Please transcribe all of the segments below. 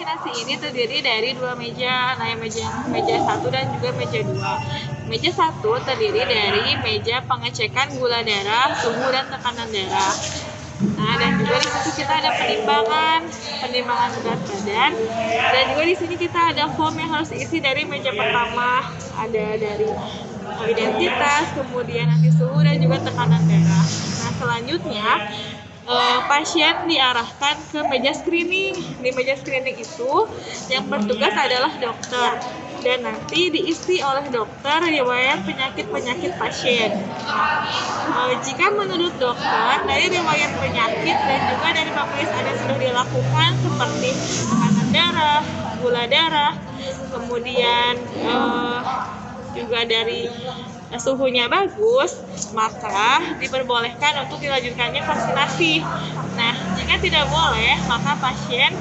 vaksinasi ini terdiri dari 2 meja, nah meja 1 dan juga meja 2. Meja 1 terdiri dari meja pengecekan gula darah, suhu dan tekanan darah. Nah, dan juga di situ kita ada penimbangan berat badan, dan juga di sini kita ada form yang harus diisi dari meja pertama, ada dari identitas, kemudian nanti suhu dan juga tekanan darah. Nah, selanjutnya pasien diarahkan ke meja screening. Di meja screening itu yang bertugas adalah dokter, dan nanti diisi oleh dokter riwayat penyakit pasien. Jika menurut dokter dari riwayat penyakit dan juga dari pemeriksaan yang sudah dilakukan seperti tekanan darah, gula darah, kemudian juga dari suhunya bagus, maka diperbolehkan untuk dilanjutkannya vaksinasi. Nah, jika tidak boleh, maka pasien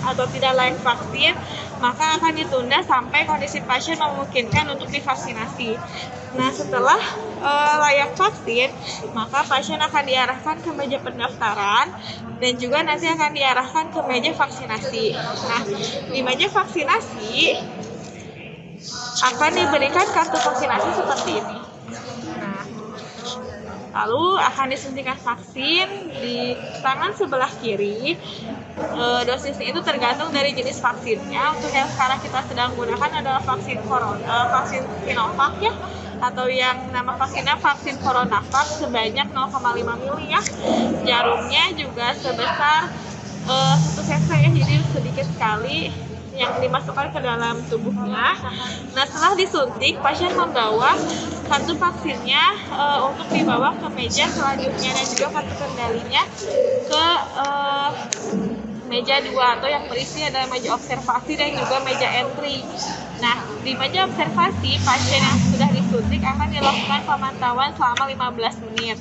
atau tidak layak vaksin, maka akan ditunda sampai kondisi pasien memungkinkan untuk divaksinasi. Nah, setelah layak vaksin, maka pasien akan diarahkan ke meja pendaftaran dan juga nanti akan diarahkan ke meja vaksinasi. Nah, di meja vaksinasi akan diberikan kartu vaksinasi seperti ini. Nah, lalu akan disuntikan vaksin di tangan sebelah kiri. Dosisnya itu tergantung dari jenis vaksinnya. Untuk yang sekarang kita sedang gunakan adalah vaksin Sinovac ya, atau yang nama vaksinnya vaksin Coronavac sebanyak 0,5 mili ya. Jarumnya juga sebesar 1 cc ya, jadi sedikit sekali yang dimasukkan ke dalam tubuhnya. Nah, setelah disuntik, pasien membawa kartu vaksinnya untuk dibawa ke meja selanjutnya, dan juga kartu kendalinya ke meja 2 atau yang berisi adalah meja observasi dan juga meja entry. Nah, di meja observasi, pasien yang sudah disuntik akan dilakukan pemantauan selama 15 menit.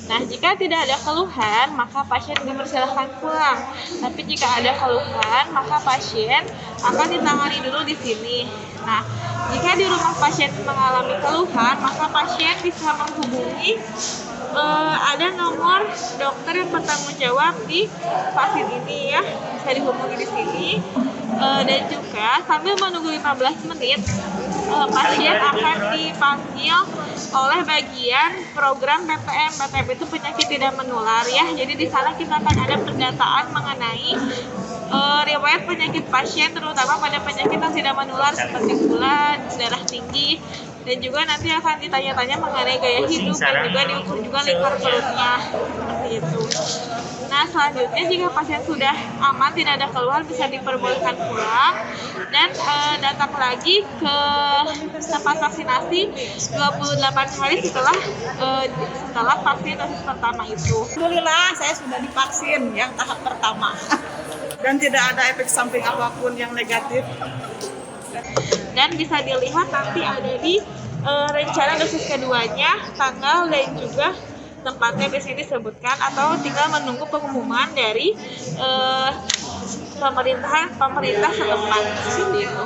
Nah, jika tidak ada keluhan, maka pasien dipersilakan pulang. Tapi jika ada keluhan, maka pasien akan ditangani dulu di sini. Nah, jika di rumah pasien mengalami keluhan, maka pasien bisa menghubungi ada nomor dokter yang bertanggung jawab di vaksin ini ya, bisa dihubungi di sini. Dan juga sambil menunggu 15 menit, pasien akan dipanggil oleh bagian program BPM. BPM itu penyakit tidak menular ya. Jadi di sana kita akan ada pendataan mengenai riwayat penyakit pasien, terutama pada penyakit yang tidak menular seperti gula darah tinggi, dan juga nanti akan ditanya-tanya mengenai gaya hidup, dan juga diukur juga lingkar perutnya seperti itu. Nah, selanjutnya jika pasien sudah aman, tidak ada keluhan, bisa diperbolehkan pulang dan datang lagi ke tempat vaksinasi 28 hari setelah vaksin dosis pertama itu. Alhamdulillah saya sudah divaksin yang tahap pertama dan tidak ada efek samping apapun yang negatif. Dan bisa dilihat nanti ada di rencana dosis keduanya, tanggal dan juga tempatnya di sini disebutkan, atau tinggal menunggu pengumuman dari pemerintah setempat seperti itu.